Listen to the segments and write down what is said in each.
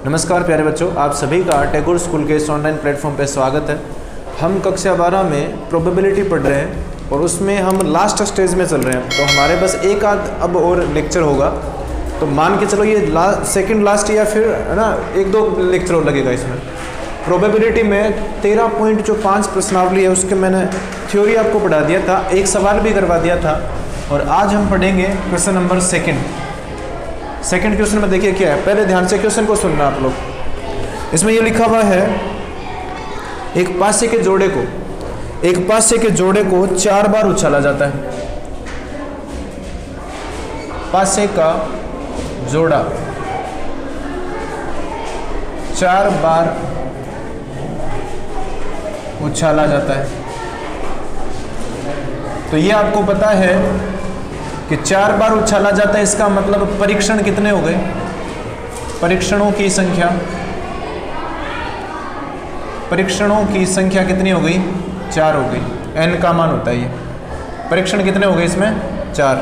नमस्कार प्यारे बच्चों, आप सभी का टैगोर स्कूल के इस ऑनलाइन प्लेटफॉर्म पर स्वागत है। हम कक्षा 12 में प्रोबेबिलिटी पढ़ रहे हैं और उसमें हम लास्ट स्टेज में चल रहे हैं। तो हमारे बस एक आध अब और लेक्चर होगा, तो मान के चलो ये सेकंड लास्ट या फिर है ना एक दो लेक्चर और लगेगा इसमें। प्रोबेबिलिटी में 13 पॉइंट जो 5 प्रश्नावली है उसके मैंने थ्योरी आपको पढ़ा दिया था, एक सवाल भी करवा दिया था। और आज हम पढ़ेंगे क्वेश्चन नंबर सेकंड क्वेश्चन में देखिए क्या है। पहले ध्यान से क्वेश्चन को सुनना आप लोग। इसमें ये लिखा हुआ है, एक पासे के जोड़े को 4 बार उछाला जाता है। पासे का जोड़ा 4 बार उछाला जाता है। तो ये आपको पता है कि 4 बार उछाला जाता है, इसका मतलब परीक्षण कितने हो गए? परीक्षणों की संख्या कितनी हो गई? 4 हो गई। n का मान होता है ये। परीक्षण कितने हो गए इसमें? 4।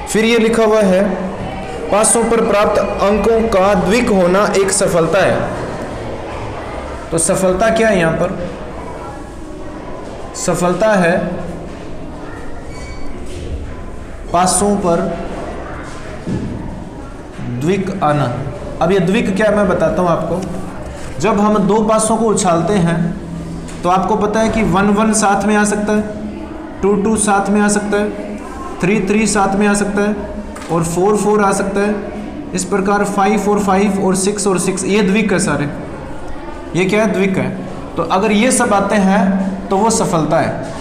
फिर ये लिखा हुआ है, पासों पर प्राप्त अंकों का द्विक होना एक सफलता है। तो सफलता क्या है? यहां पर सफलता है पासों पर द्विक आना। अब ये द्विक क्या मैं बताता हूं आपको। जब हम 2 पासों को उछालते हैं तो आपको पता है कि 1-1 साथ में आ सकता है, 2-2 साथ में आ सकता है, 3-3 साथ में आ सकता है और 4-4 आ सकता है। इस प्रकार 5-4-5 और 6 और 6, ये द्विक है सारे। ये क्या है? द्विक है। तो अगर ये सब आते हैं तो वो सफलता है।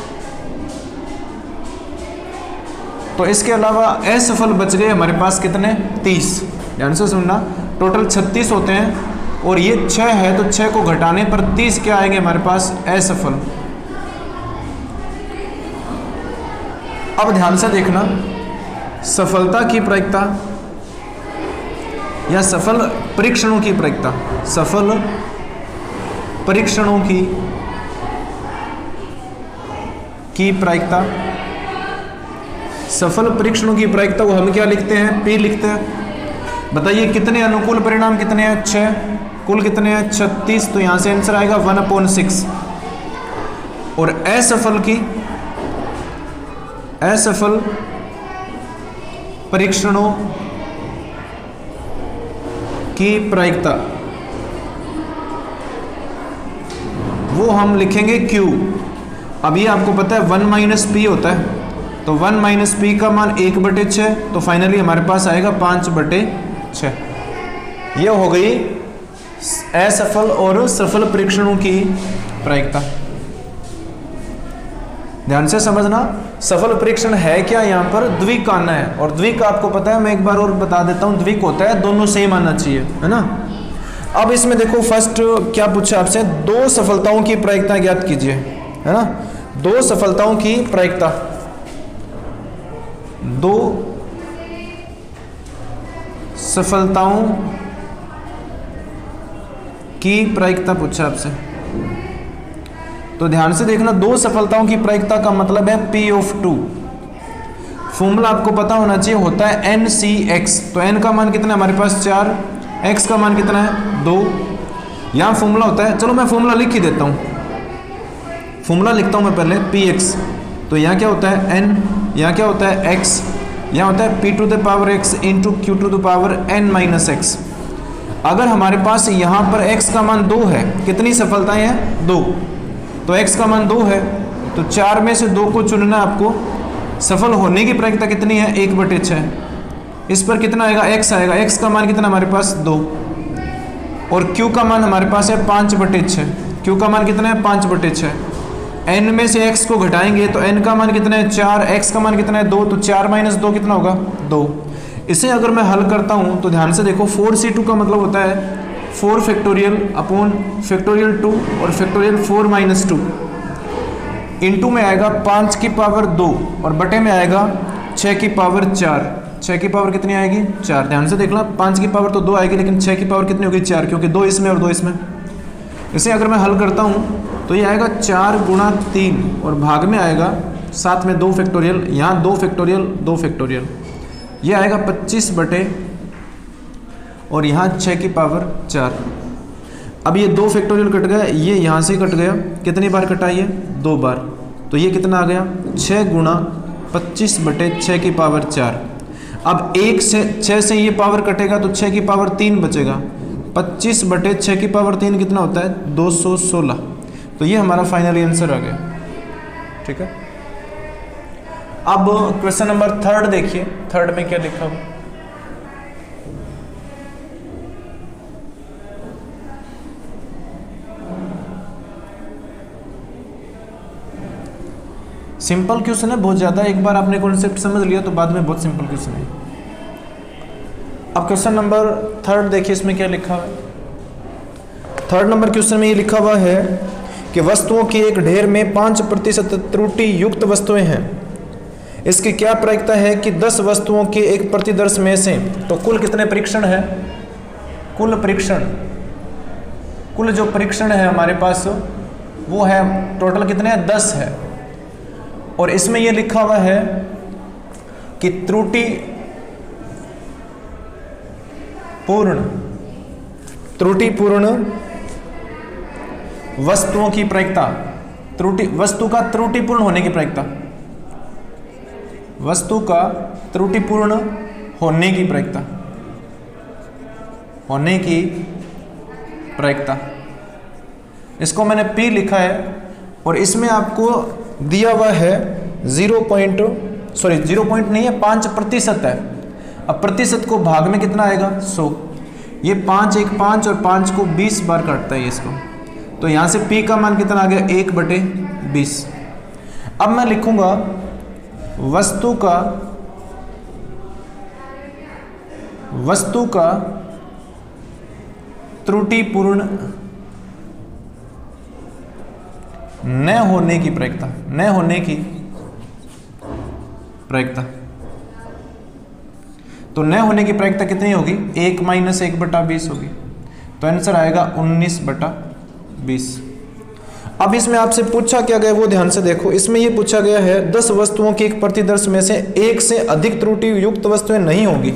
तो इसके अलावा असफल बच गए हमारे पास कितने? 30। ध्यान से सुनना, टोटल 36 होते हैं और ये 6 है, तो 6 को घटाने पर 30 क्या आएंगे हमारे पास? असफल। अब ध्यान से देखना, सफलता की प्रायिकता या सफल परीक्षणों की प्रायिकता, सफल परीक्षणों की प्रायिकता, सफल परीक्षणों की प्रायिकता को हम क्या लिखते हैं? P लिखते हैं। बताइए कितने अनुकूल परिणाम कितने हैं? 6। कुल कितने हैं? 36। तो यहां से आंसर आएगा 1/6। और असफल परीक्षणों की प्रायिकता वो हम लिखेंगे Q। अब ये आपको पता है 1 - P होता है, तो 1 - P का मान 1/6, तो फाइनली हमारे पास आएगा 5/6। ये हो गई असफल और सफल परीक्षणों की प्रायिकता। ध्यान से समझना, सफल परीक्षण है क्या? यहाँ पर द्विक आना है। और द्विक आपको पता है, मैं एक बार और बता देता हूँ, द्विक होता है दोनों सेम आना चाहिए, है ना। अब इसमें देखो फर्स्ट क्या पूछा आपसे? 2 सफलताओं की प्रायिकता ज्ञात कीजिए, है ना। 2 सफलताओं की प्रायिकता, 2 सफलताओं की प्रायिकता पूछा आपसे। तो ध्यान से देखना, 2 सफलताओं की प्रायिकता का मतलब है P(2). फॉर्मूला आपको पता होना चाहिए, होता है NCX। तो n का मान कितना है हमारे पास? 4। x का मान कितना है? 2। यहां फॉर्मूला होता है, चलो मैं फॉर्मूला लिख ही देता हूं। फॉर्मूला लिखता हूं मैं पहले, Px। तो यहाँ क्या होता है? n। यहाँ क्या होता है? x। यहाँ होता है P⁴x इंटू Q⁴n-x। अगर हमारे पास यहाँ पर x का मान 2 है, कितनी सफलताएं हैं? 2। तो x का मान 2 है, तो 4 में से 2 को चुनना आपको। सफल होने की प्रायिकता कितनी है? 1/6। इस पर कितना आएगा? x आएगा। x का मान कितना हमारे पास? 2। और q का मान हमारे पास है 5/6। q का मान कितना है? 5/6। n में से x को घटाएंगे तो n का मान कितना है? 4। x का मान कितना है? 2। तो 4 - 2 कितना होगा? 2। इसे अगर मैं हल करता हूं तो ध्यान से देखो, 4c2 का मतलब होता है 4 फैक्टोरियल अपॉन फैक्टोरियल 2 और फैक्टोरियल 4 - 2 इंटू में आएगा 5 की पावर 2 और बटे में आएगा 6 की पावर 4। 6 की पावर कितनी आएगी? 4। ध्यान से देखना, 5 की पावर तो 2 आएगी, लेकिन 6 की पावर कितनी होगी? 4, क्योंकि 2 इसमें और 2 इसमें। इसे अगर मैं हल करता हूँ तो ये आएगा 4 × 3 और भाग में आएगा साथ में 2 फैक्टोरियल, यहाँ 2 फैक्टोरियल 2 फैक्टोरियल, ये आएगा 25/। और यहाँ 6 की पावर 4। अब ये 2 फैक्टोरियल कट गया, ये यहाँ से कट गया, कितनी बार कटा ये 2 बार, तो ये कितना आ गया 6 गुणा 25/6 की पावर 4। अब 6 से ये पावर कटेगा तो 6 की पावर 3 बचेगा, 25/6 की पावर 3 कितना होता है 216। तो ये हमारा फाइनल आंसर आ गया। ठीक है, अब क्वेश्चन नंबर 3 देखिए, 3 में क्या लिखा हुआ। सिंपल क्वेश्चन है बहुत ज़्यादा, एक बार आपने कॉन्सेप्ट समझ लिया तो बाद में बहुत सिंपल क्वेश्चन है। अब क्वेश्चन नंबर 3 देखिए, इसमें क्या लिखा हुआ है। 3 नंबर क्वेश्चन में ये लिखा हुआ है कि वस्तुओं के एक ढेर में 5% त्रुटि युक्त वस्तुएं हैं। इसकी क्या प्रायिकता है कि 10 वस्तुओं के एक प्रतिदर्श में से, तो कुल कितने परीक्षण है, कुल जो परीक्षण है हमारे पास वो है टोटल कितने हैं 10 है। और इसमें यह लिखा हुआ है कि त्रुटिपूर्ण वस्तुओं की प्रायिकता, वस्तु का त्रुटिपूर्ण होने की प्रायिकता, वस्तु का त्रुटिपूर्ण होने की प्रायिकता, इसको मैंने P लिखा है और इसमें आपको दिया हुआ है 0 नहीं है 5% है। अब प्रतिशत को भाग में कितना आएगा 100, ये 5 1 5 और 5 को 20 बार काटता है इसको, तो यहाँ से P का मान कितना आ गया 1/20। अब मैं लिखूंगा वस्तु का त्रुटिपूर्ण न होने की प्रायिकता, तो न होने की प्रायिकता कितनी होगी 1 - 1/20 होगी, तो आंसर आएगा 19/20। अब इसमें आपसे पूछा क्या गया वो ध्यान से देखो, इसमें ये पूछा गया है 10 वस्तुओं के एक प्रतिदर्श में से एक से अधिक त्रुटि युक्त वस्तुएं नहीं होगी,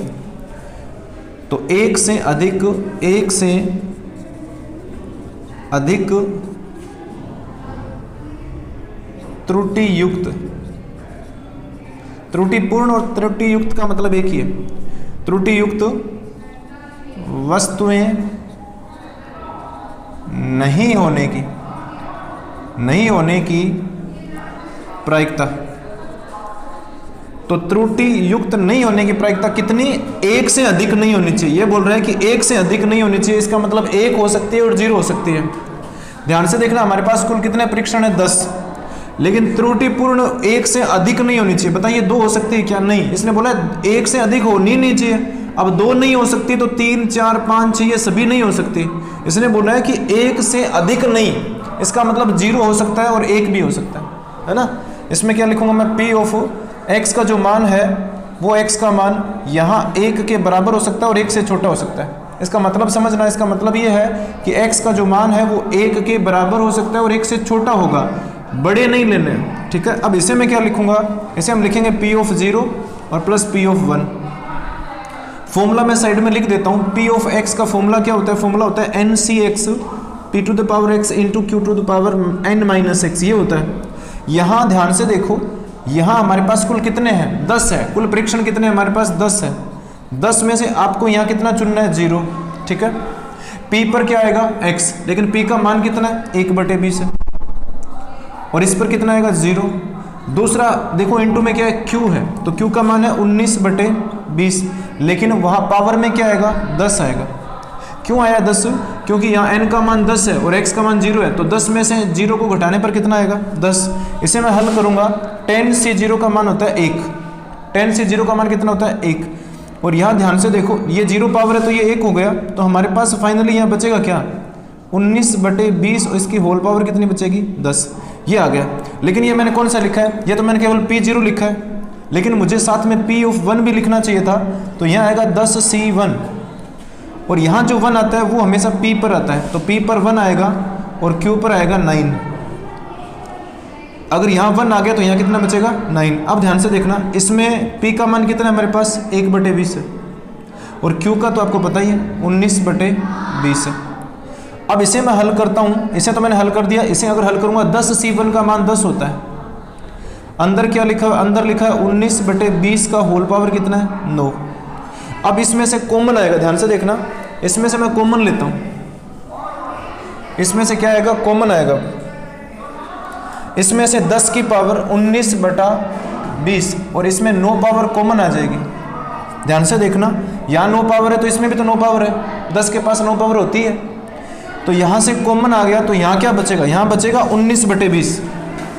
तो एक से अधिक त्रुटि युक्त, त्रुटिपूर्ण और त्रुटि युक्त का मतलब एक ही है, त्रुटि युक्त वस्तुएं नहीं होने की प्रायिकता, तो त्रुटि युक्त नहीं होने की प्रायिकता कितनी, एक से अधिक नहीं होनी चाहिए। ये बोल रहा है कि एक से अधिक नहीं होनी चाहिए, इसका मतलब 1 हो सकती है और 0 हो सकती है। ध्यान से देखना, हमारे पास कुल कितने परीक्षण है 10, लेकिन त्रुटिपूर्ण 1 से अधिक नहीं होनी चाहिए। बताइए 2 हो सकती है क्या, नहीं, इसने बोला 1 से अधिक होनी नहीं चाहिए। अब 2 नहीं हो सकती तो 3 4 5 6 ये सभी नहीं हो सकती, इसने बोला है कि 1 से अधिक नहीं, इसका मतलब 0 हो सकता है और 1 भी हो सकता है ना। इसमें क्या लिखूंगा मैं, P ऑफ x का जो मान है वो x का मान यहाँ 1 के बराबर हो सकता है और 1 से छोटा हो सकता है। इसका मतलब समझना, इसका मतलब ये है कि x का जो मान है वो 1 के बराबर हो सकता है और 1 से छोटा होगा, बड़े नहीं लेने। ठीक है, अब इसे मैं क्या लिखूंगा, इसे हम लिखेंगे P ऑफ 0 और प्लस P ऑफ 1। फॉर्मूला मैं साइड में लिख देता हूँ। P ऑफ x का फॉर्मूला क्या होता है, फॉर्मूला होता है NCx P to the power x into Q to the power n minus x, ये होता है। यहाँ ध्यान से देखो, यहाँ हमारे पास कुल कितने हैं 10 है, कुल परीक्षण कितने हमारे पास 10 है। 10 में से आपको यहाँ कितना चुनना है 0। ठीक है, P पर क्या आएगा x, लेकिन P का मान कितना है 1/20 है, और इस पर कितना आएगा 0। दूसरा देखो इनटू में क्या है Q है, तो Q का मान है 19/20, लेकिन वहाँ पावर में क्या आएगा 10 आएगा। क्यों आया 10, क्योंकि यहाँ n का मान 10 है और x का मान 0 है, तो 10 में से 0 को घटाने पर कितना आएगा 10। इसे मैं हल करूँगा, 10 से 0 का मान होता है 1, 10 से 0 का मान कितना होता है 1, और यहाँ ध्यान से देखो ये 0 पावर है तो ये 1 हो गया, तो हमारे पास फाइनली यहाँ बचेगा क्या 19/20 और इसकी होल पावर कितनी बचेगी 10, ये आ गया। लेकिन ये मैंने कौन सा लिखा है, ये तो मैंने केवल P0 लिखा है, लेकिन मुझे साथ में P ऑफ 1 भी लिखना चाहिए था, तो यहाँ आएगा 10C1, और यहाँ जो 1 आता है वो हमेशा P पर आता है, तो P पर 1 आएगा और Q पर आएगा 9। अगर यहाँ 1 आ गया तो यहाँ कितना बचेगा 9। अब ध्यान से देखना, इसमें P का मान कितना है हमारे पास 1/20 है, और Q का तो आपको पता ही है 19/20 है। अब इसे मैं हल करता हूँ, इसे तो मैंने हल कर दिया, इसे अगर हल करूँगा 10C1 का मान 10 होता है। अंदर क्या लिखा है, अंदर लिखा है 19/20 का होल पावर कितना है 9। अब इसमें से कॉमन आएगा, ध्यान से देखना, इसमें से मैं कॉमन लेता हूँ, इसमें से क्या आएगा कॉमन आएगा, इसमें से 10 की पावर 19/20 और इसमें 9 पावर कॉमन आ जाएगी। ध्यान से देखना, यहाँ 9 पावर है तो इसमें भी तो 9 पावर है, 10 के पास 9 पावर होती है, तो यहाँ से कॉमन आ गया, तो यहाँ क्या बचेगा, यहाँ बचेगा 19/20,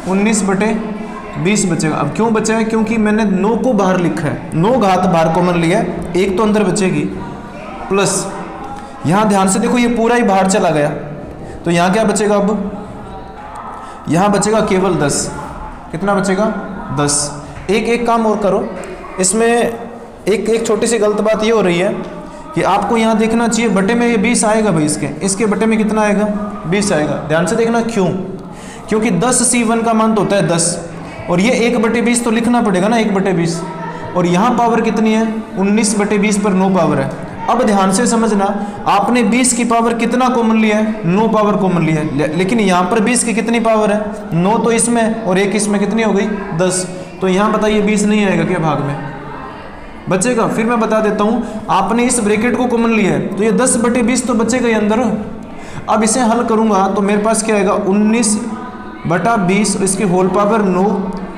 19/20 बचेगा। अब क्यों बचेगा, क्योंकि मैंने 9 को बाहर लिखा है, 9 घात बाहर कॉमन लिया है, एक तो अंदर बचेगी, प्लस यहाँ ध्यान से देखो ये पूरा ही बाहर चला गया, तो यहाँ क्या बचेगा, अब यहाँ बचेगा केवल 10। कितना बचेगा 10। एक काम और करो, इसमें एक छोटी सी गलत बात ये हो रही है कि आपको यहाँ देखना चाहिए बटे में ये 20 आएगा भाई, इसके बटे में कितना आएगा 20 आएगा। ध्यान से देखना, क्यों, क्योंकि 10C1 का मान तो होता है 10 और ये 1/20 तो लिखना पड़ेगा ना, 1/20, और यहाँ पावर कितनी है 19/20 पर 9 पावर है। अब ध्यान से समझना, आपने 20 की पावर कितना कॉमन लिया है, 9 पावर कॉमन लिया है, लेकिन यहाँ पर 20 की कितनी पावर है 9, तो इसमें और एक इसमें कितनी हो गई 10, तो यहाँ बताइए 20 नहीं आएगा क्या भाग में, बचेगा। फिर मैं बता देता हूँ, आपने इस ब्रैकेट को कॉमन लिया है तो ये 10/20 तो बचेगा ही अंदर। अब इसे हल करूँगा तो मेरे पास क्या आएगा 19/20, इसकी होल पावर 9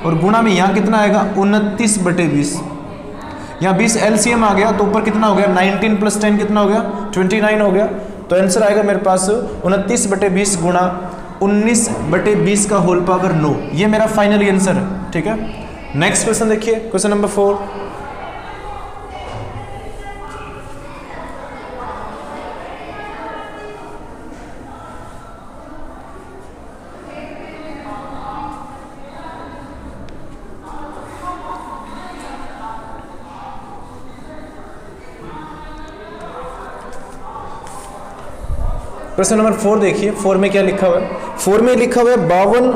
और गुणा में यहाँ कितना आएगा 29/20, यहाँ 20 LCM आ गया तो ऊपर कितना हो गया 19 + 10 कितना हो गया 29 हो गया। तो आंसर आएगा मेरे पास 29/20 गुणा 19/20 का होल पावर 9, ये मेरा फाइनल आंसर है। ठीक है, नेक्स्ट क्वेश्चन देखिए, क्वेश्चन नंबर 4। प्रश्न नंबर 4 देखिए, 4 में क्या लिखा हुआ है, 4 में लिखा हुआ है 52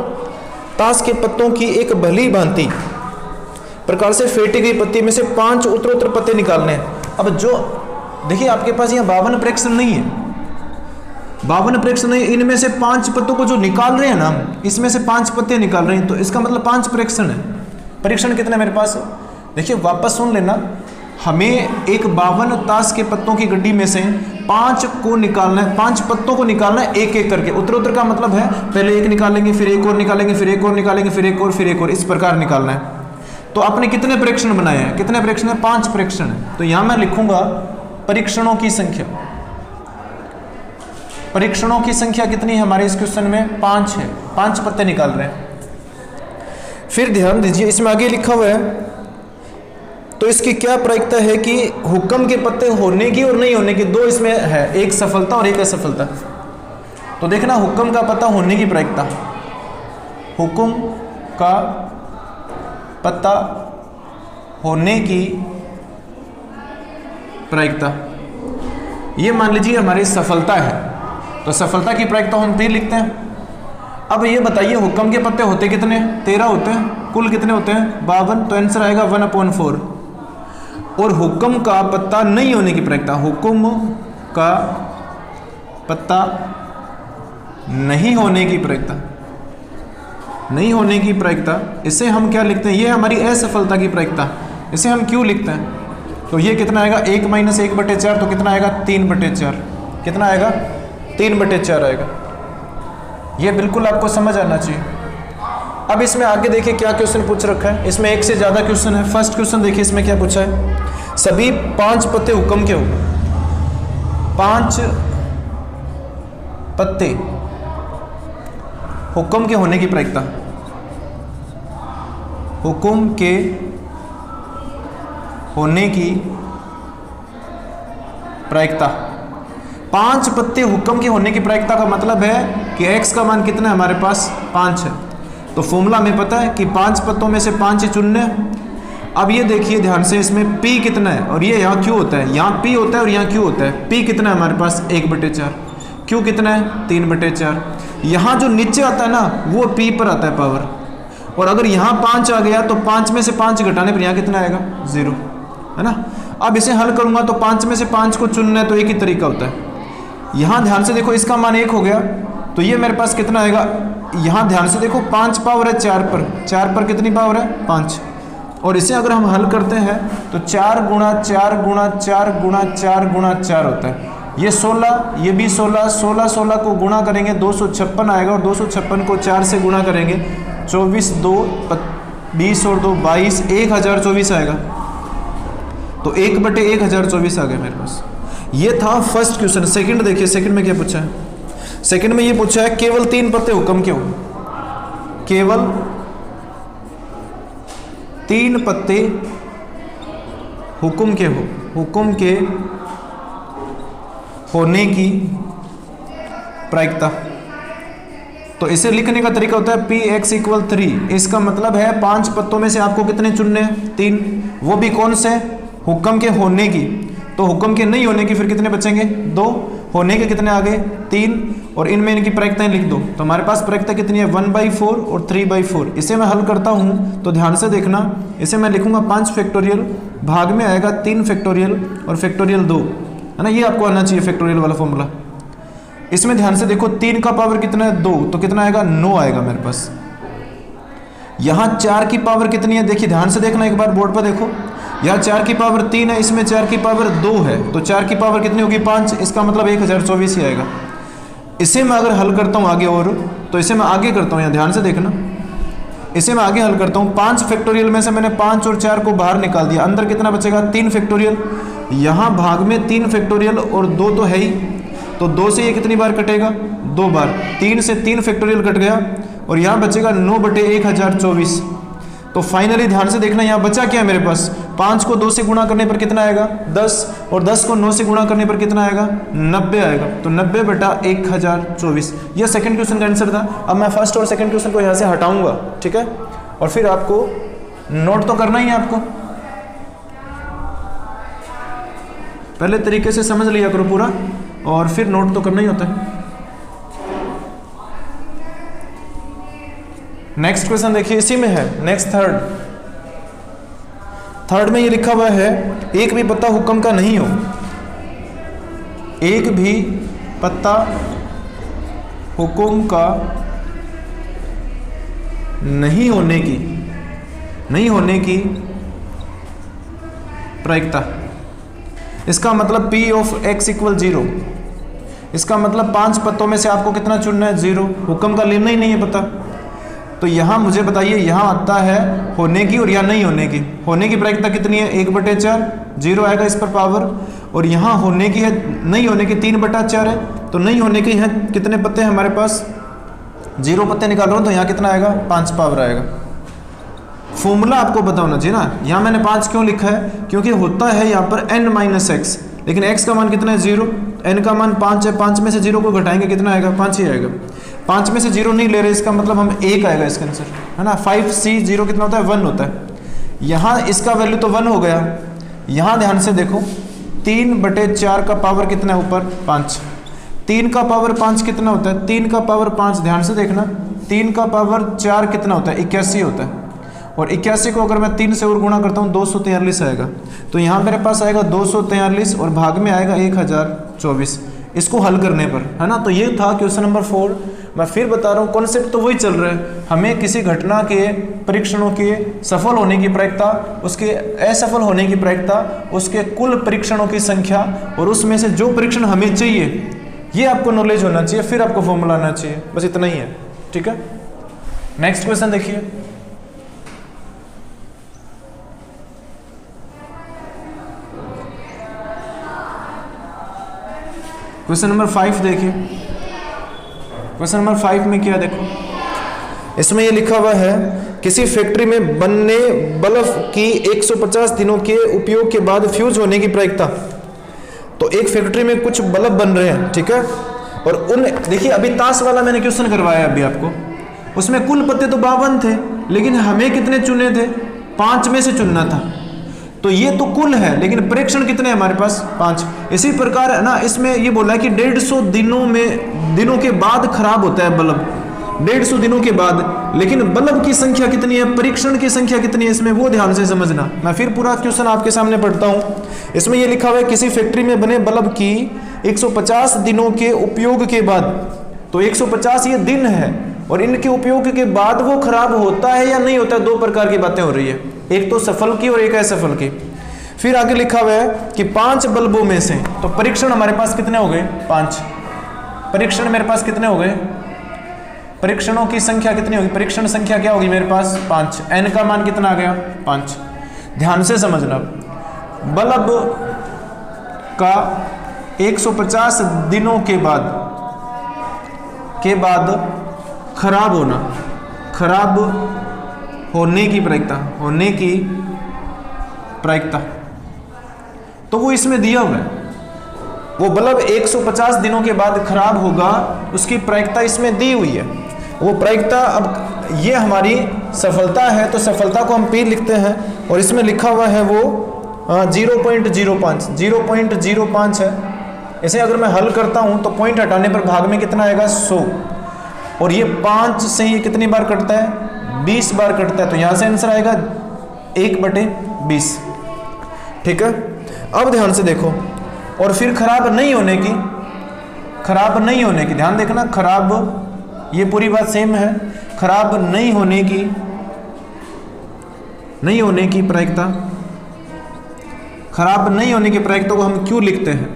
ताश के पत्तों की एक भली भांति प्रकार से फेंटी गई पत्ती में से 5 उत्तरोत्तर पत्ते निकालने हैं। अब जो देखिए आपके पास यहाँ 52 प्रेक्षण नहीं है, 52 प्रेक्षण नहीं, इनमें से 5 पत्तों को जो निकाल रहे हैं ना, इसमें से 5 पत्ते निकाल रहे हैं, तो इसका मतलब 5 प्रेक्षण है। परीक्षण कितने मेरे पास, देखिए वापस सुन लेना, हमें एक 52 ताश के पत्तों की गड्डी में से 5 को निकालना है, 5 पत्तों को निकालना है एक एक करके। उत्तरोत्तर का मतलब है पहले एक निकालेंगे, फिर एक और निकालेंगे, फिर एक और निकालेंगे, फिर एक और, फिर एक और, इस प्रकार निकालना है। तो आपने कितने प्रेक्षण बनाए हैं, कितने प्रेक्षण है 5 प्रेक्षण है। तो यहां मैं लिखूंगा परीक्षणों की संख्या, परीक्षणों की संख्या कितनी है हमारे इस क्वेश्चन में 5 है, 5 पत्ते निकाल रहे हैं। फिर ध्यान दीजिए, इसमें आगे लिखा हुआ है, तो इसकी क्या प्रायिकता है कि हुक्म के पत्ते होने की और नहीं होने की, 2 इसमें है, एक सफलता और एक असफलता। तो देखना हुक्म का पत्ता होने की प्रायिकता, हुक्म का पत्ता होने की प्रायिकता, ये मान लीजिए हमारी सफलता है, तो सफलता की प्रायिकता हम फिर लिखते हैं। अब ये बताइए हुक्म के पत्ते होते कितने, 13 होते हैं, कुल कितने होते हैं 52, तो आंसर आएगा 1/4। और हुक्म का पत्ता नहीं होने की प्रायिकता, हुक्म का पत्ता नहीं होने की प्रायिकता, नहीं होने की प्रायिकता, इसे हम क्या लिखते हैं, ये हमारी असफलता की प्रायिकता, इसे हम क्यों लिखते हैं, तो ये कितना आएगा 1 - 1/4, तो कितना आएगा 3/4, कितना आएगा 3/4 आएगा। ये बिल्कुल आपको समझ आना चाहिए। अब इसमें आगे देखिए क्या क्वेश्चन पूछ रखा है, इसमें एक से ज़्यादा क्वेश्चन है। फर्स्ट क्वेश्चन देखिए इसमें क्या पूछा है, सभी 5 पत्ते हुक्म के होंगे, 5 पत्ते हुक्म के होने की प्रायिकता, हुक्म के होने की प्रायिकता, 5 पत्ते हुक्म के होने की प्रायिकता का मतलब है कि x का मान कितना है हमारे पास 5 है। तो फॉर्मूला में पता है कि 5 पत्तों में से 5 ही चुनने। अब ये देखिए ध्यान से, इसमें p कितना है और ये यहाँ q होता है, यहाँ p होता है और यहाँ q होता है। p कितना है हमारे पास 1/4, q कितना है 3/4। यहाँ जो नीचे आता है ना वो p पर आता है पावर, और अगर यहाँ 5 आ गया तो 5 में से 5 घटाने पर यहाँ कितना आएगा 0, है ना। अब इसे हल करूंगा तो 5 में से 5 को चुनना है, तो एक ही तरीका होता है। यहाँ ध्यान से देखो, इसका मान 1 हो गया, तो ये मेरे पास कितना आएगा, यहाँ ध्यान से देखो 5 पावर है 4 पर, 4 पर कितनी पावर है 5, और इसे अगर हम हल करते हैं तो 4 गुणा 4 गुणा 4 गुणा 4 गुणा 4 होता है। ये 16, ये भी 16, 16 को गुणा करेंगे 256 आएगा, और 256 को 4 से गुणा करेंगे 24, 2 20 और 2 22, 1024 आएगा। तो 1/1024 आ गया मेरे पास। ये था फर्स्ट क्वेश्चन। सेकंड देखिए, सेकंड में क्या पूछा है। सेकंड में ये पूछा है केवल 3 पत्ते हुक्म के हो, केवल 3 पत्ते हुक्म के हो, हुक्म के होने की प्रायिकता। तो इसे लिखने का तरीका होता है Px = 3। इसका मतलब है 5 पत्तों में से आपको कितने चुनने हैं, 3, वो भी कौन से, हुक्म के होने की। तो हुक्म के नहीं होने की फिर कितने बचेंगे, 2, होने के कितने आ गए 3, और इनमें इनकी प्रायिकताएं लिख दो। तो हमारे पास प्रायिकता कितनी है 1/4 और 3/4। इसे मैं हल करता हूँ तो ध्यान से देखना, इसे मैं लिखूंगा 5 फैक्टोरियल, भाग में आएगा 3 फैक्टोरियल और फैक्टोरियल 2, है ना, ये आपको आना चाहिए फैक्टोरियल वाला फॉर्मूला। इसमें ध्यान से देखो 3 का पावर कितना है 2, तो कितना आएगा 9 आएगा मेरे पास। यहाँ 4 की पावर कितनी है, देखिए ध्यान से देखना, एक बार बोर्ड पर देखो, यहाँ 4 की पावर 3 है, इसमें 4 की पावर 2 है, तो 4 की पावर कितनी होगी 5, इसका मतलब 1024 ही आएगा। इसे मैं अगर हल करता हूँ आगे, और तो इसे मैं आगे करता हूँ, यहाँ ध्यान से देखना, इसे मैं आगे हल करता हूँ। 5 फैक्टोरियल में से मैंने 5 और 4 को बाहर निकाल दिया, अंदर कितना बचेगा 3 फैक्टोरियल। यहाँ भाग में 3 फैक्टोरियल और 2 तो है ही, तो 2 से ये कितनी बार कटेगा 2 बार, 3 से 3 फैक्टोरियल कट गया, और यहाँ बचेगा 9/1024। तो फाइनली ध्यान से देखना, यहाँ बचा क्या है मेरे पास, 5 को 2 से गुणा करने पर कितना आएगा 10, और 10 को 9 से गुणा करने पर कितना आएगा 90 आएगा। तो 90/1024, यह सेकंड क्वेश्चन का आंसर था। अब मैं फर्स्ट और सेकंड क्वेश्चन को यहाँ से हटाऊंगा, ठीक है, और फिर आपको नोट तो करना ही है, आपको पहले तरीके से समझ लिया करो पूरा, और फिर नोट तो करना ही होता है। नेक्स्ट क्वेश्चन देखिए, इसी में है, नेक्स्ट थर्ड में ये लिखा हुआ है एक भी पत्ता हुक्म का नहीं हो, एक भी पत्ता हुक्म का नहीं होने की प्रायिकता। इसका मतलब P of x = 0। इसका मतलब 5 पत्तों में से आपको कितना चुनना है 0, हुक्म का लेना ही नहीं है पता। तो यहाँ मुझे बताइए, यहाँ आता है होने की और यहाँ नहीं होने की। होने की प्रायिकता कितनी है 1/4, 0 आएगा इस पर पावर, और यहाँ होने की है, नहीं होने की 3/4 है, तो नहीं होने के यहाँ कितने पत्ते हैं हमारे पास, 0 पत्ते निकाल रहा हूँ, तो यहाँ कितना आएगा 5 पावर आएगा। फॉर्मूला आपको पता होना चाहिए ना, यहाँ मैंने 5 क्यों लिखा है, क्योंकि होता है यहाँ पर n-x, लेकिन x का मान कितना है 0, n का मान 5 है, 5 में से 0 को घटाएंगे कितना आएगा 5 ही आएगा। 5 में से 0 नहीं ले रहे, इसका मतलब हम 1 आएगा इसका आंसर, है ना। 5c0 कितना होता है 1 होता है। यहाँ इसका वैल्यू तो 1 हो गया। यहाँ ध्यान से देखो 3/4 का पावर कितना है ऊपर 5, 3 का पावर 5 कितना होता है, 3 का पावर 5, ध्यान से देखना, 3 का पावर 4 कितना होता है 81 होता है, और 81 को अगर मैं 3 से और गुणा करता हूँ 243 आएगा। तो यहाँ मेरे पास आएगा 243 और भाग में आएगा 1024, इसको हल करने पर, है ना। तो ये था क्वेश्चन नंबर 4। मैं फिर बता रहा हूँ, कॉन्सेप्ट तो वही चल रहा है। हमें किसी घटना के परीक्षणों के सफल होने की प्रायिकता, उसके असफल होने की प्रायिकता, उसके कुल परीक्षणों की संख्या, और उसमें से जो परीक्षण हमें चाहिए, ये आपको नॉलेज होना चाहिए, फिर आपको फॉर्मूला आना चाहिए, बस इतना ही है, ठीक है। नेक्स्ट क्वेश्चन देखिए, क्वेश्चन नंबर 5 देखिए। क्वेश्चन नंबर 5 में क्या देखो, इसमें ये लिखा हुआ है किसी फैक्ट्री में बनने बल्ब की 150 दिनों के उपयोग के बाद फ्यूज होने की प्रायिकता। तो एक फैक्ट्री में कुछ बल्ब बन रहे हैं, ठीक है, और उन देखिए अभी ताश वाला मैंने क्वेश्चन करवाया अभी आपको, उसमें कुल पत्ते तो 52 थे, लेकिन हमें कितने चुने थे 5 में से चुनना था। तो ये तो कुल है, लेकिन परीक्षण कितने हैं हमारे पास 5। इसी प्रकार है ना, इसमें ये बोला है कि 150 दिनों के बाद खराब होता है बल्ब। 150 दिनों के बाद। लेकिन बल्ब की संख्या कितनी है, परीक्षण की संख्या कितनी है इसमें, वो ध्यान से समझना। मैं फिर पूरा क्वेश्चन आपके सामने पढ़ता हूं। इसमें ये लिखा हुआ है किसी फैक्ट्री में बने बल्ब की 150 दिनों के उपयोग के बाद, तो 150 ये दिन है, और इनके उपयोग के बाद वो खराब होता है या नहीं होता है, दो प्रकार की बातें हो रही है, एक तो सफल की और एक असफल की। फिर आगे लिखा हुआ है कि 5 बल्बों में से, तो परीक्षण हमारे पास कितने हो गए, 5। परीक्षण मेरे पास कितने हो गए, परीक्षणों की संख्या कितनी होगी, परीक्षण संख्या क्या होगी मेरे पास 5। n का मान कितना आ गया 5। ध्यान से समझना, बल्ब का 150 दिनों के बाद खराब होने की प्रायिकता, तो वो इसमें दिया हुआ है। वो बल्ब 150 दिनों के बाद खराब होगा, उसकी प्रायिकता इसमें दी हुई है। वो प्रायिकता, अब ये हमारी सफलता है, तो सफलता को हम P लिखते हैं, और इसमें लिखा हुआ है वो 0.05 है। इसे अगर मैं हल करता हूं तो पॉइंट हटाने पर भाग में कितना आएगा 100, और ये 5 से ये कितनी बार कटता है, 20 बार कटता है, तो यहां से आंसर आएगा 1/20। ठीक है, अब ध्यान से देखो, और फिर खराब नहीं होने की ध्यान देखना, खराब, ये पूरी बात सेम है, खराब नहीं होने की प्रायिकता, खराब नहीं होने की प्रायिकता को हम क्यों लिखते हैं,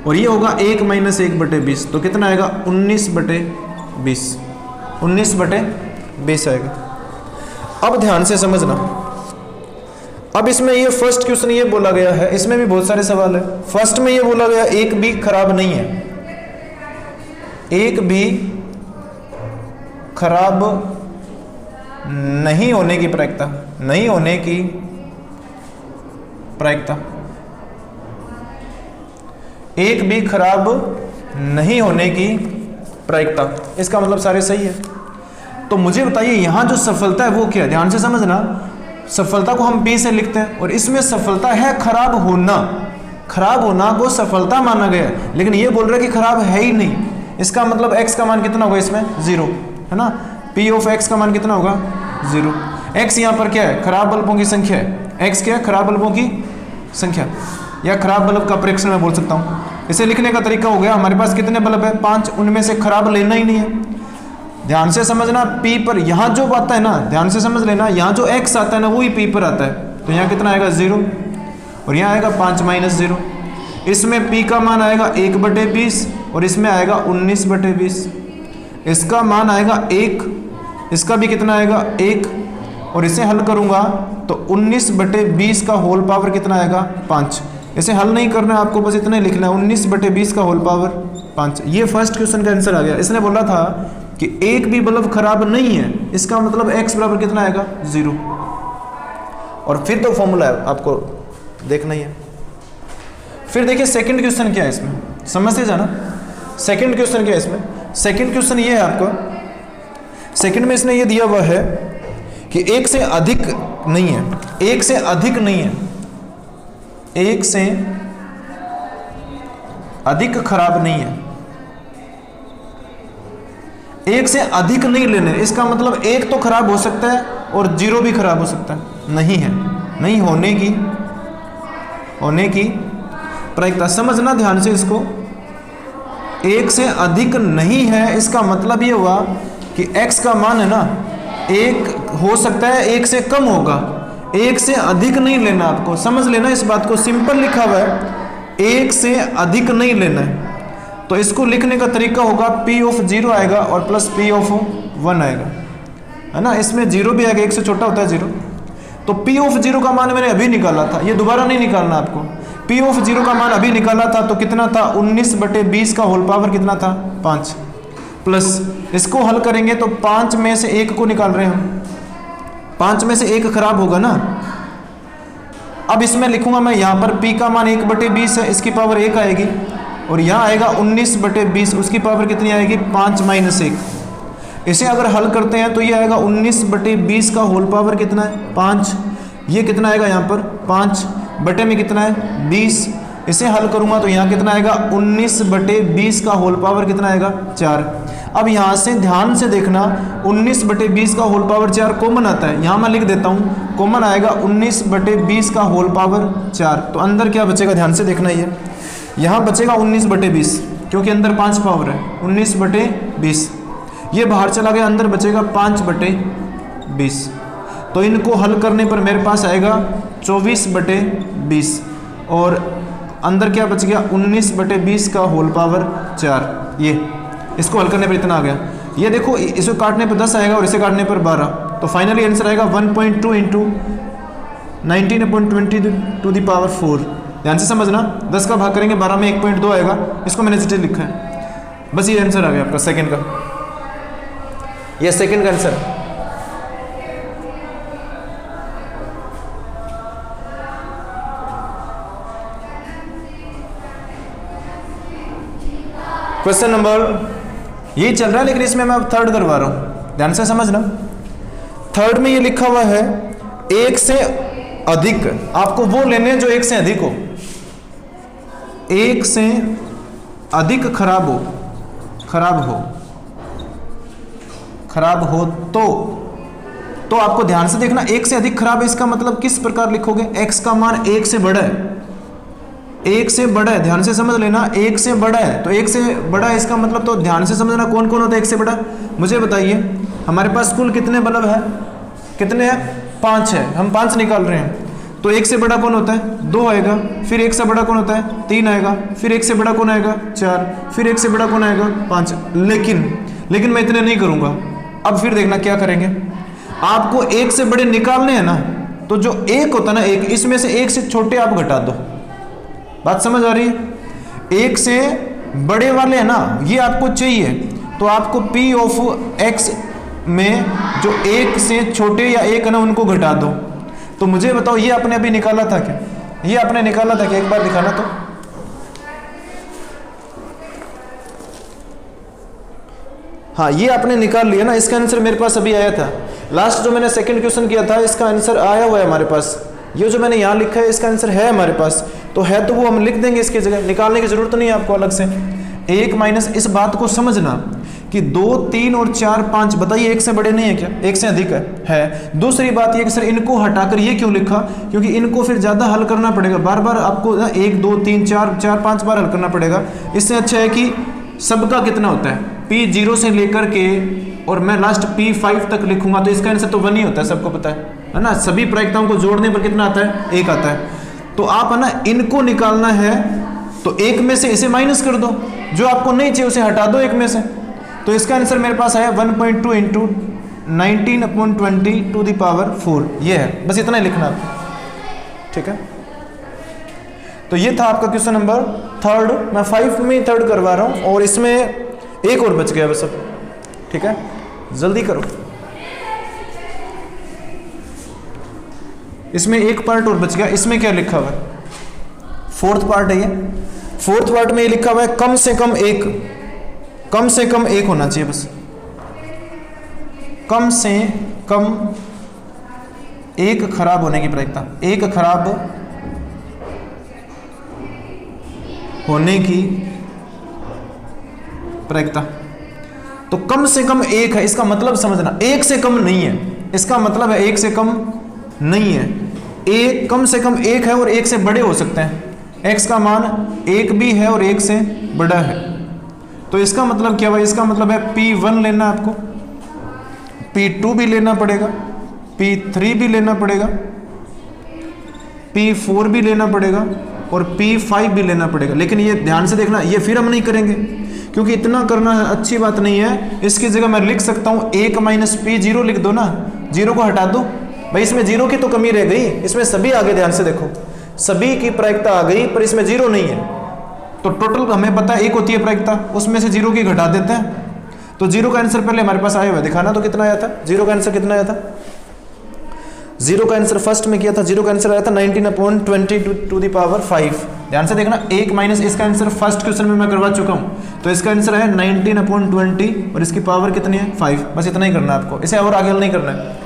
और ये होगा 1 - 1/20, तो कितना आएगा 19/20 आएगा। अब ध्यान से समझना, अब इसमें ये फर्स्ट क्वेश्चन ये बोला गया है, इसमें भी बहुत सारे सवाल है। फर्स्ट में ये बोला गया एक भी खराब नहीं है, एक भी खराब नहीं होने की प्रायिकता, एक भी खराब नहीं होने की प्रायिकता, इसका मतलब सारे सही है। तो मुझे बताइए यहां जो सफलता है वो क्या है, ध्यान से समझना। सफलता को हम P से लिखते हैं, और इसमें सफलता है खराब होना को सफलता माना गया, लेकिन ये बोल रहा है कि खराब है ही नहीं। इसका मतलब x का मान कितना होगा इसमें 0, है ना। P ऑफ x का मान कितना होगा 0। x यहाँ पर क्या है, खराब बल्बों की संख्या है। x क्या है, खराब बल्बों की संख्या, या खराब बल्ब का परीक्षण मैं बोल सकता हूँ। इसे लिखने का तरीका हो गया, हमारे पास कितने बल्ब है 5, उनमें से खराब लेना ही नहीं है। ध्यान से समझना, P पर यहाँ जो आता है ना, ध्यान से समझ लेना, यहाँ जो x आता है ना वही P पर आता है, तो यहाँ कितना आएगा 0, और यहाँ आएगा 5 - 0। इसमें P का मान आएगा 1/20, और इसमें आएगा 19/20। इसका मान आएगा 1, इसका भी कितना आएगा 1, और इसे हल करूँगा तो 19/20 का होल पावर कितना आएगा 5। इसे हल नहीं करना है आपको, बस इतना ही लिखना है, 19/20 का होल पावर 5। ये फर्स्ट क्वेश्चन का आंसर आ गया। इसने बोला था कि एक भी बल्ब खराब नहीं है, इसका मतलब x बराबर कितना आएगा 0, और फिर तो फॉर्मूला है आपको देखना ही है। फिर देखिए सेकंड क्वेश्चन क्या है इसमें, समझते जाना। सेकंड क्वेश्चन क्या है इसमें, सेकंड क्वेश्चन ये है आपको, सेकंड में इसने ये दिया हुआ है कि एक से अधिक नहीं है, एक से अधिक खराब नहीं है, एक से अधिक नहीं लेने। इसका मतलब एक तो खराब हो सकता है और 0 भी खराब हो सकता है, नहीं होने की प्रायिकता। समझना ध्यान से इसको, एक से अधिक नहीं है, इसका मतलब ये हुआ कि x का मान है ना, एक हो सकता है एक से कम होगा, एक से अधिक नहीं लेना। आपको समझ लेना इस बात को, सिंपल लिखा हुआ है, एक से अधिक नहीं लेना है। तो इसको लिखने का तरीका होगा P ऑफ 0 आएगा और प्लस P ऑफ 1 आएगा, है ना। इसमें 0 भी आएगा, 1 से छोटा होता है 0। तो P ऑफ 0 का मान मैंने अभी निकाला था, ये दोबारा नहीं निकालना आपको। P ऑफ 0 का मान अभी निकाला था, तो कितना था 19/20 का होल पावर कितना था 5, प्लस इसको हल करेंगे तो 5 में से 1 को निकाल रहे हैं हम, 5 में से 1 खराब होगा ना। अब इसमें लिखूंगा मैं, यहाँ पर P का मान 1/20 है, इसकी पावर 1 आएगी, और यहाँ आएगा 19/20, उसकी पावर कितनी आएगी 5 - 1। इसे अगर हल करते हैं तो ये आएगा 19/20 का होल पावर कितना है 5, ये कितना आएगा यहाँ पर 5 बटे में कितना है 20, इसे हल करूंगा तो यहाँ कितना आएगा 19/20 का होल पावर कितना आएगा 4। अब यहाँ से ध्यान से देखना 19/20 का होल पावर 4 कॉमन आता है, यहाँ मैं लिख देता हूँ कॉमन आएगा 19/20 का होल पावर 4। तो अंदर क्या बचेगा ध्यान से देखना, ये यहाँ बचेगा 19/20 क्योंकि अंदर 5 पावर है 19/20, ये बाहर चला गया, अंदर बचेगा 5/20। तो इनको हल करने पर मेरे पास आएगा 24/20 और अंदर क्या बच गया 19/20 का होल पावर 4। ये इसको हल करने पर इतना आ गया। ये देखो इसे काटने पर 10 आएगा और इसे काटने पर 12, तो फाइनली आंसर आएगा 1.2 इंटू 19/20⁴। ध्यान से समझना, 10 का भाग करेंगे 12 में 1.2 आएगा, इसको मैंने सीधे लिखा है। बस ये आंसर आ गया आपका सेकंड का, ये सेकंड का आंसर। क्वेश्चन नंबर यही चल रहा है लेकिन इसमें मैं अब थर्ड करवा रहा हूं, ध्यान से समझना। थर्ड में ये लिखा हुआ है एक से अधिक, आपको वो लेने हैं जो एक से अधिक हो, एक से अधिक खराब हो तो आपको ध्यान से देखना, एक से अधिक खराब है इसका मतलब किस प्रकार लिखोगे, x का मान एक से बड़ा है, एक से बड़ा है, ध्यान से समझ लेना, एक से बड़ा है, तो एक से बड़ा है इसका मतलब, तो ध्यान से समझना कौन कौन होता है एक से बड़ा। मुझे बताइए हमारे पास कुल कितने बल्ब है, कितने हैं 5 है, हम 5 निकाल रहे हैं, तो एक से बड़ा कौन होता है 2 आएगा, फिर एक से बड़ा कौन होता है 3 आएगा, फिर एक से बड़ा कौन आएगा 4, फिर एक से बड़ा कौन आएगा 5। लेकिन मैं इतने नहीं करूंगा। अब फिर देखना क्या करेंगे, आपको एक से बड़े निकालने हैं ना, तो जो एक होता है ना एक, इसमें से एक से छोटे आप घटा दो। बात समझ आ रही है, एक से बड़े वाले है ना ये आपको चाहिए, तो आपको P ऑफ x में जो एक से छोटे या एक है ना उनको घटा दो। तो मुझे बताओ ये आपने अभी निकाला था क्या, ये आपने निकाला था क्या, एक बार दिखाना तो। हाँ ये आपने निकाल लिया ना, इसका आंसर मेरे पास अभी आया था। लास्ट जो मैंने सेकंड क्वेश्चन किया था इसका आंसर आया हुआ है हमारे पास, ये जो मैंने यहाँ लिखा है इसका आंसर है हमारे पास, तो है तो वो हम लिख देंगे, इसकी जगह निकालने की जरूरत नहीं है आपको अलग से। 1 - इस बात को समझना कि 2, 3 और 4, 5 बताइए एक से बड़े नहीं है क्या, एक से अधिक है। दूसरी बात ये कि सर इनको हटाकर ये क्यों लिखा, क्योंकि इनको फिर ज़्यादा हल करना पड़ेगा, बार बार आपको 1, 2, 3, 4, 5 बार हल करना पड़ेगा। इससे अच्छा है कि सबका कितना होता है P0 से लेकर के और मैं लास्ट P5 तक लिखूंगा, तो इसका आंसर तो 1 ही होता है, सबको पता है ना। सभी प्रायिकताओं को जोड़ने पर कितना आता है 1 आता है। तो आप है ना इनको निकालना है तो एक में से इसे माइनस कर दो, जो आपको नहीं चाहिए उसे हटा दो एक में से। तो इसका आंसर मेरे पास आया 1.2 इंटू 19/20⁴ ये है, बस इतना ही लिखना आपको, ठीक है। तो ये था आपका क्वेश्चन नंबर थर्ड, मैं 5 में थर्ड करवा रहा हूँ और इसमें एक और बच गया बस अब, ठीक है जल्दी करो। इसमें एक पार्ट और बच गया, इसमें क्या लिखा हुआ है, फोर्थ पार्ट है ये। फोर्थ पार्ट में ये लिखा हुआ है कम से कम एक होना चाहिए, बस कम से कम एक खराब होने की प्रायिकता, एक खराब होने की प्रायिकता। तो कम से कम एक है, इसका मतलब समझना एक से कम नहीं है, इसका मतलब है एक से कम नहीं है, एक कम से कम एक है और एक से बड़े हो सकते हैं। x का मान एक भी है और एक से बड़ा है, तो इसका मतलब क्या हुआ, इसका मतलब है P1 लेना आपको, P2 भी लेना पड़ेगा, P3 भी लेना पड़ेगा, P4 भी लेना पड़ेगा और P5 भी लेना पड़ेगा। लेकिन ये ध्यान से देखना, ये फिर हम नहीं करेंगे क्योंकि इतना करना अच्छी बात नहीं है। इसकी जगह मैं लिख सकता हूँ 1 - P0 लिख दो ना, 0 को हटा दो भाई, इसमें 0 की तो कमी रह गई, इसमें सभी आगे, ध्यान से देखो सभी की प्रायिकता आ गई पर इसमें 0 नहीं है। तो टोटल हमें पता है 1 होती है प्रायिकता, उसमें से 0 की घटा देते हैं। तो 0 का आंसर पहले हमारे पास आया हुआ है, दिखाना तो कितना आया था, 0 का आंसर कितना आया था। 0 का आंसर फर्स्ट में किया था, 0 का आंसर आया था 19/20⁵ ध्यान से देखना। 1 - इसका आंसर फर्स्ट क्वेश्चन में मैं करवा चुका हूँ, तो इसका आंसर है 19/20 और इसकी पावर कितनी है 5। बस इतना ही करना है आपको, इसे और आगे नहीं करना है।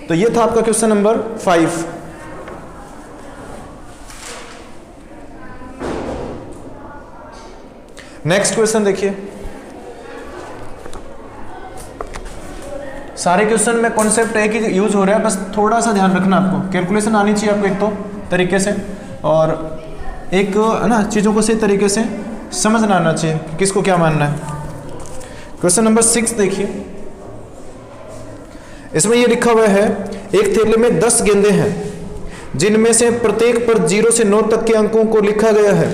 तो ये था आपका क्वेश्चन नंबर 5। नेक्स्ट क्वेश्चन देखिए, सारे क्वेश्चन में कॉन्सेप्ट एक ही यूज हो रहा है, बस थोड़ा सा ध्यान रखना आपको, कैलकुलेशन आनी चाहिए आपको एक तो तरीके से, और एक है ना चीज़ों को सही तरीके से समझना आना चाहिए कि किसको क्या मानना है। क्वेश्चन नंबर 6 देखिए, इसमें ये लिखा हुआ है एक थैले में 10 गेंदें हैं जिनमें से प्रत्येक पर 0 से 9 तक के अंकों को लिखा गया है।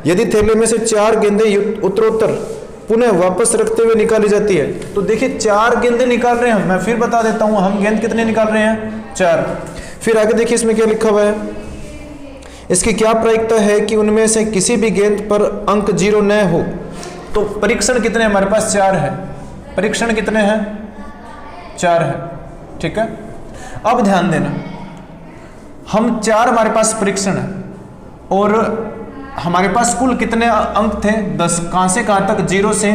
यदि थैले में से 4 गेंदें उत्तरोत्तर पुनः वापस रखते हुए निकाली जाती है, तो देखिए 4 गेंदें निकाल रहे हैं, मैं फिर बता देता हूं हम गेंद कितने निकाल रहे हैं, 4। फिर आगे देखिए इसमें क्या लिखा हुआ है, इसकी क्या प्रायिकता है कि उनमें से किसी भी गेंद पर अंक 0 न हो। तो परीक्षण कितने हमारे पास 4 है, परीक्षण कितने हैं 4 है, ठीक है। अब ध्यान देना, हम 4 हमारे पास परीक्षण है और हमारे पास कुल कितने अंक थे 10, कहां से कहां तक 0 से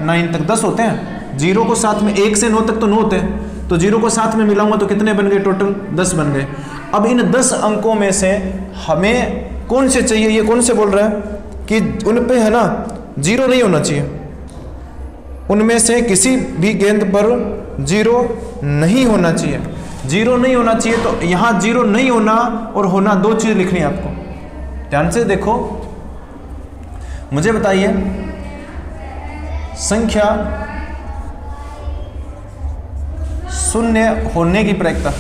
9 तक 10 होते हैं, 0 को साथ में 1 से 9 तक तो 9 होते हैं, तो 0 को साथ में मिलाऊंगा तो कितने बन गए टोटल 10 बन गए। अब इन 10 अंकों में से हमें कौन से चाहिए, ये कौन से बोल रहा है कि उन पे है ना 0 नहीं होना चाहिए, उनमें से किसी भी गेंद पर 0 नहीं होना चाहिए, 0 नहीं होना चाहिए। तो यहां 0 नहीं होना और होना 2 चीज लिखनी है आपको, ध्यान से देखो, मुझे बताइए संख्या शून्य होने की प्रायिकता,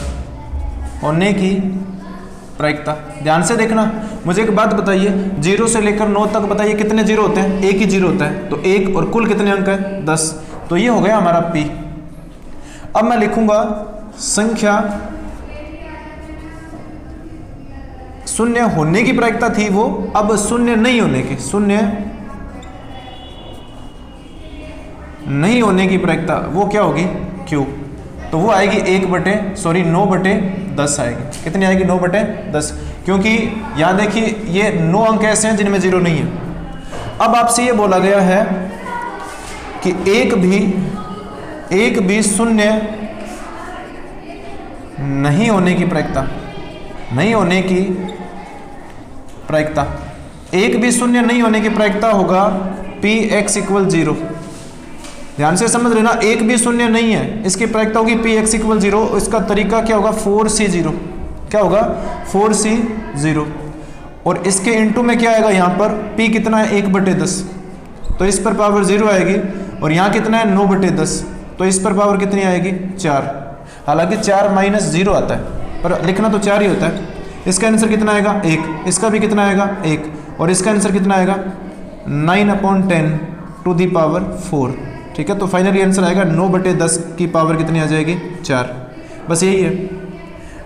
होने की प्रायिकता, ध्यान से देखना। मुझे एक बात बताइए, 0 से लेकर 9 तक बताइए कितने 0 होते हैं, एक ही 0 होता है, तो 1 और कुल कितने अंक है 10, तो ये हो गया हमारा P। अब मैं लिखूंगा संख्या शून्य होने की प्रायिकता थी वो, अब शून्य नहीं होने की, शून्य नहीं होने की प्रायिकता वो क्या होगी Q, तो वो आएगी 9/10 आएगी। कितनी आएगी 9/10, क्योंकि यहां देखिए ये 9 अंक ऐसे हैं जिनमें 0 नहीं है। अब आपसे ये बोला गया है कि एक भी शून्य नहीं होने की प्रायिकता, नहीं होने की प्रायिकता, एक भी शून्य नहीं होने की प्रायिकता होगा Px = 0। ध्यान से समझ लेना, एक भी शून्य नहीं है, इसकी प्रायिकता होगी Px = 0। इसका तरीका क्या होगा 4C0, क्या होगा 4C0, और इसके इनटू में क्या आएगा यहाँ पर P कितना है 1/10, तो इस पर पावर 0 आएगी, और यहाँ कितना है 9/10, तो इस पर पावर कितनी आएगी 4। हालांकि 4 - 0 आता है पर लिखना तो 4 ही होता है। इसका आंसर कितना आएगा 1, इसका भी कितना आएगा 1, और इसका आंसर कितना आएगा 9/10⁴, ठीक है। तो फाइनली आंसर आएगा 9/10 की पावर कितनी आ जाएगी 4, बस यही है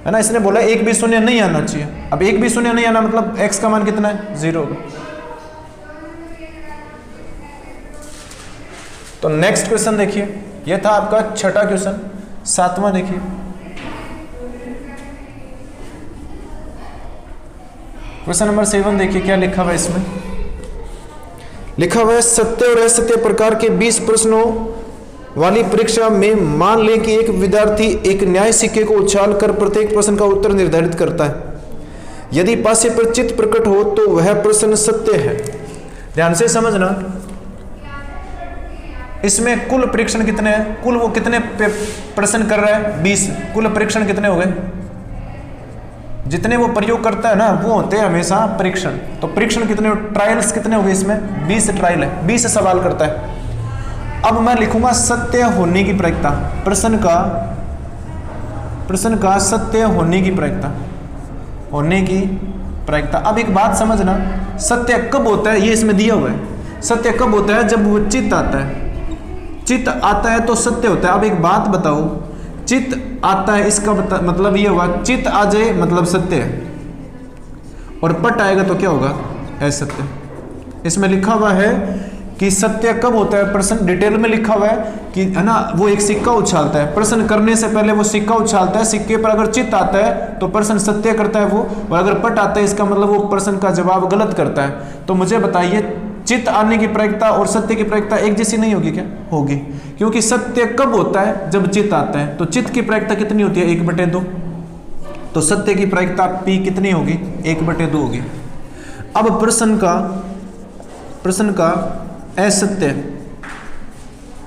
ना। इसने बोला एक भी शून्य नहीं आना चाहिए, अब एक भी शून्य नहीं आना मतलब x का मान कितना है 0 होगा। तो नेक्स्ट क्वेश्चन देखिए, यह था आपका छठा क्वेश्चन। 7वां देखिए, क्वेश्चन नंबर 7 देखिए क्या लिखा हुआ है। इसमें लिखा हुआ है सत्य और असत्य प्रकार के 20 प्रश्नों वाली परीक्षा में मान लें कि एक विद्यार्थी एक न्याय सिक्के को उछाल कर प्रत्येक प्रश्न का उत्तर निर्धारित करता है। यदि पासे पर चित्त प्रकट हो तो वह प्रश्न सत्य है। ध्यान से समझना, इसमें कुल परीक्षण कितने हैं, कुल वो कितने प्रश्न कर रहा है 20, कुल परीक्षण कितने हो गए, जितने वो प्रयोग करता है ना वो होते हैं हमेशा परीक्षण। तो परीक्षण कितने, ट्रायल्स कितने हो गए इसमें 20 ट्रायल है, 20 सवाल करता है। अब मैं लिखूंगा सत्य होने की प्रायिकता, प्रश्न का सत्य होने की प्रायिकता, होने की प्रायिकता। अब एक बात समझना, सत्य कब होता है ये इसमें दिया हुआ है। सत्य कब होता है, जब वो चित्त आता है, चित्त आता है तो सत्य होता है। अब एक बात बताओ, चित्त आता है इसका मतलब ये हुआ चित्त आ जाए मतलब सत्य है, और पट आएगा तो क्या होगा असत्य। इसमें लिखा हुआ है कि सत्य कब होता है, प्रश्न डिटेल में लिखा हुआ है कि है ना, वो एक सिक्का उछालता है, प्रश्न करने से पहले वो सिक्का उछालता है, सिक्के पर अगर चित्त आता है तो प्रश्न सत्य करता है वो, और अगर पट आता है इसका मतलब वो प्रश्न का जवाब गलत करता है। तो मुझे बताइए चित्त आने की प्रायिकता और सत्य की प्रायिकता एक जैसी नहीं होगी क्या, होगी, क्योंकि सत्य कब होता है जब चित्त आता है। तो चित्त की प्रायिकता कितनी होती है 1/2, तो सत्य की प्रायिकता P कितनी होगी 1/2 होगी। अब प्रश्न का असत्य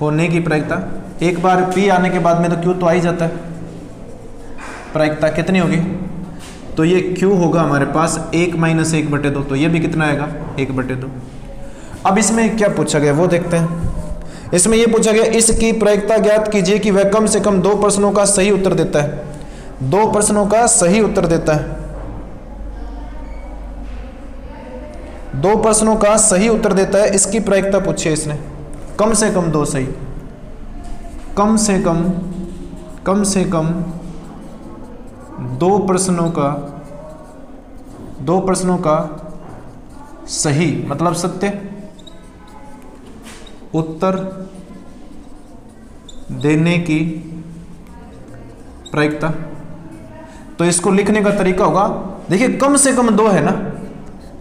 होने की प्रायिकता, एक बार P आने के बाद में तो Q तो आ ही जाता है, प्रायिकता कितनी होगी, तो ये Q होगा हमारे पास 1 - 1/2, तो ये भी कितना आएगा 1/2। अब इसमें क्या पूछा गया वो देखते हैं। इसमें ये पूछा गया इसकी प्रायिकता ज्ञात कीजिए कि वह कम से कम 2 प्रश्नों का सही उत्तर देता है, 2 प्रश्नों का सही उत्तर देता है, 2 प्रश्नों का सही उत्तर देता है, इसकी प्रायिकता पूछी है इसने, कम से कम 2 सही, कम से कम 2 प्रश्नों का सही मतलब सत्य उत्तर देने की प्रायिकता। तो इसको लिखने का तरीका होगा, देखिए कम से कम 2 है ना,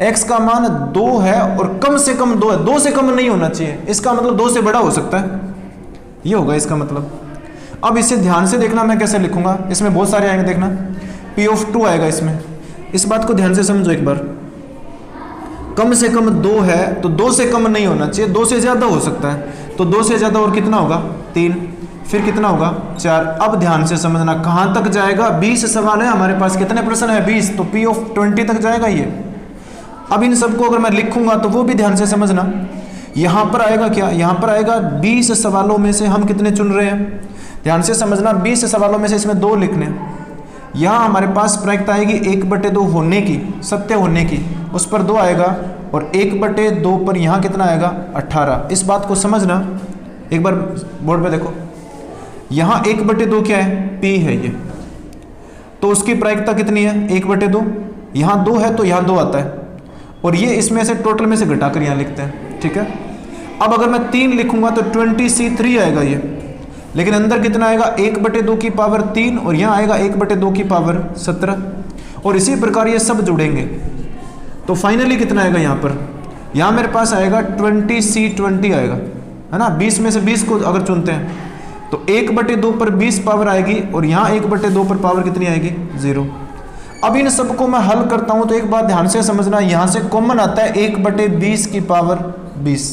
x का मान 2 है और कम से कम 2 है, 2 से कम नहीं होना चाहिए, इसका मतलब 2 से बड़ा हो सकता है, ये होगा इसका मतलब। अब इसे ध्यान से देखना मैं कैसे लिखूंगा, इसमें बहुत सारे आएंगे, देखना P(2) आएगा इसमें, इस बात को ध्यान से समझो एक बार, कम से कम 2 है तो 2 से कम नहीं होना चाहिए, 2 से ज़्यादा हो सकता है, तो 2 से ज़्यादा और कितना होगा 3, फिर कितना होगा 4। अब ध्यान से समझना कहाँ तक जाएगा, 20 सवाल है हमारे पास, कितने प्रश्न है 20, तो P(20) तक जाएगा ये। अब इन सबको अगर मैं लिखूंगा तो वो भी ध्यान से समझना, यहाँ पर आएगा क्या, यहाँ पर आएगा 20 सवालों में से हम कितने चुन रहे हैं, ध्यान से समझना, 20 सवालों में से इसमें 2 लिखने, यहाँ हमारे पास प्रायिकता आएगी 1/2 होने की, सत्य होने की, उस पर 2 आएगा, और 1/2 पर यहाँ कितना आएगा 18। इस बात को समझना, एक बार बोर्ड पे देखो, यहाँ 1/2 क्या है, P है ये, तो उसकी प्रायिकता कितनी है 1/2, यहाँ 2 है तो यहाँ 2 आता है, और ये इसमें से टोटल में से घटाकर यहाँ लिखते हैं, ठीक है। अब अगर मैं 3 लिखूंगा तो 20C3 आएगा ये, लेकिन अंदर कितना आएगा 1/2 की पावर 3, और यहाँ आएगा 1/2 की पावर 17, और इसी प्रकार ये सब जुड़ेंगे, तो फाइनली कितना आएगा यहाँ पर, यहाँ मेरे पास आएगा 20C20 आएगा, है ना, 20 में से 20 को अगर चुनते हैं तो 1/2 पर 20 पावर आएगी, और यहाँ 1/2 पर पावर कितनी आएगी 0। अब इन सबको मैं हल करता हूँ तो एक बात ध्यान से समझना, यहाँ से कॉमन आता है 1/20 की पावर 20।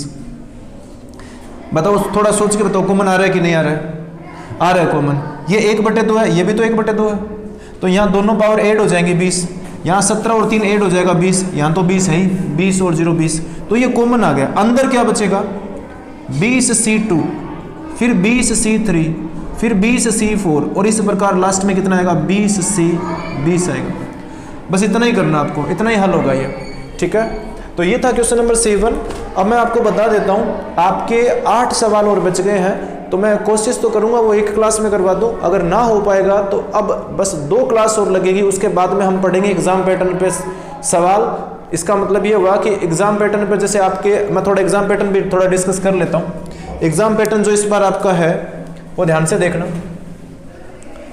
बताओ, थोड़ा सोच के बताओ, कॉमन आ रहा है कि नहीं आ रहा है, आ रहा है कॉमन, ये 1/2 है, ये भी तो 1/2 है, तो यहाँ दोनों पावर ऐड हो जाएंगे 20, यहाँ 17 और 3 ऐड हो जाएगा 20, यहाँ तो 20 है ही, 20 और 0 20, तो ये कॉमन आ गया। अंदर क्या बचेगा 20C2, फिर 20C3, फिर 20C4, और इस प्रकार लास्ट में कितना आएगा 20C20 आएगा। बस इतना ही करना आपको, इतना ही हल होगा ये, ठीक है। तो ये था क्वेश्चन नंबर 7। अब मैं आपको बता देता हूँ, आपके 8 सवाल और बच गए हैं, तो मैं कोशिश तो करूँगा वो एक क्लास में करवा दूँ, अगर ना हो पाएगा तो अब बस 2 क्लास और लगेगी, उसके बाद में हम पढ़ेंगे एग्जाम पैटर्न पे सवाल। इसका मतलब ये हुआ कि एग्जाम पैटर्न पर जैसे आपके, मैं थोड़ा एग्जाम पैटर्न भी थोड़ा डिस्कस कर लेता हूँ। एग्जाम पैटर्न जो इस बार आपका है वो ध्यान से देखना,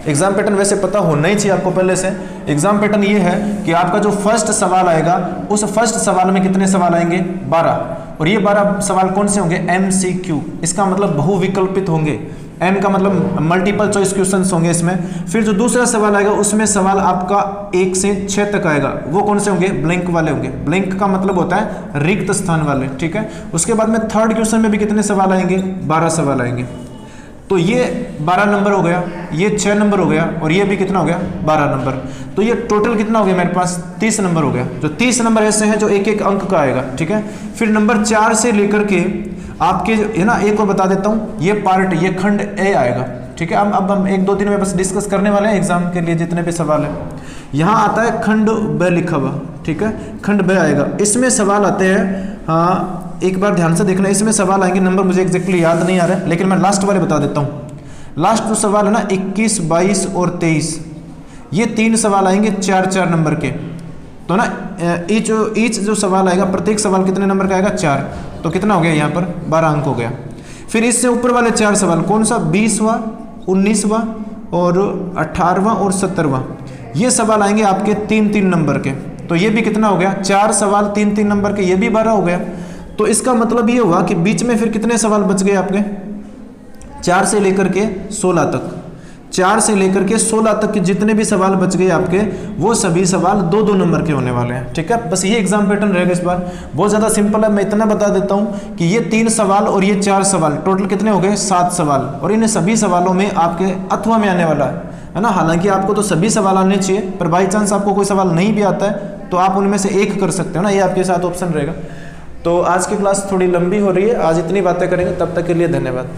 एग्जाम पैटर्न वैसे पता होना ही चाहिए आपको पहले से। एग्जाम पैटर्न ये है कि आपका जो फर्स्ट सवाल आएगा, उस फर्स्ट सवाल में कितने सवाल आएंगे 12, और ये 12 सवाल कौन से होंगे MCQ, इसका मतलब बहुविकल्पित होंगे, M का मतलब मल्टीपल चॉइस क्वेश्चंस होंगे इसमें। फिर जो दूसरा सवाल आएगा उसमें सवाल आपका 1 से 6 तक आएगा, वो कौन से होंगे, ब्लैंक वाले होंगे। ब्लैंक का मतलब होता है रिक्त स्थान वाले, ठीक है। उसके बाद में थर्ड क्वेश्चन में भी कितने सवाल आएंगे, 12 सवाल आएंगे। तो ये 12 नंबर हो गया, ये 6 नंबर हो गया, और ये भी कितना हो गया 12 नंबर। तो ये टोटल कितना हो गया मेरे पास 30 नंबर हो गया। जो 30 नंबर ऐसे हैं जो एक एक अंक का आएगा, ठीक है। फिर नंबर 4 से लेकर के आपके, है ना, एक और बता देता हूँ, ये पार्ट, ये खंड ए आएगा, ठीक है। अब हम 1 2 दिन में बस डिस्कस करने वाले हैं एग्जाम के लिए जितने भी सवाल है। यहाँ आता है खंड ब लिखा हुआ, ठीक है, खंड ब आएगा। इसमें सवाल आते हैं, हाँ एक बार ध्यान से देखना, इसमें सवाल आएंगे, नंबर मुझे एग्जैक्टली याद नहीं आ रहा है, लेकिन मैं लास्ट वाले बता देता हूँ। लास्ट जो सवाल है ना 21, 22 और 23, ये 3 सवाल आएंगे 4-4 नंबर के। तो ना ईच जो सवाल आएगा, प्रत्येक सवाल कितने नंबर का आएगा 4, तो कितना हो गया यहाँ पर 12 अंक हो गया। फिर इससे ऊपर वाले 4 सवाल कौन सा, 20वां, 19वां और 18वां और 17वां, ये सवाल आएंगे आपके 3-3 नंबर के। तो ये भी कितना हो गया, 4 सवाल 3-3 नंबर के, ये भी 12 हो गया। तो इसका मतलब ये हुआ कि बीच में फिर कितने सवाल बच गए आपके, 4 से लेकर के 16 तक। 4 से लेकर के 16 तक के जितने भी सवाल बच गए आपके, वो सभी सवाल 2-2 नंबर के होने वाले हैं। ठीक है, बस ये एग्जाम पैटर्न रहेगा इस बार। बहुत ज़्यादा सिंपल है, मैं इतना बता देता हूँ कि ये 3 सवाल और ये 4 सवाल, टोटल कितने हो गए? 7 सवाल। और इन सभी सवालों में आपके अथवा में आने वाला है ना। हालांकि आपको तो सभी सवाल आने चाहिए, पर बाई चांस आपको कोई सवाल नहीं भी आता है तो आप उनमें से एक कर सकते हो ना, ये आपके साथ ऑप्शन रहेगा। तो आज की क्लास थोड़ी लंबी हो रही है, आज इतनी बातें करेंगे, तब तक के लिए धन्यवाद।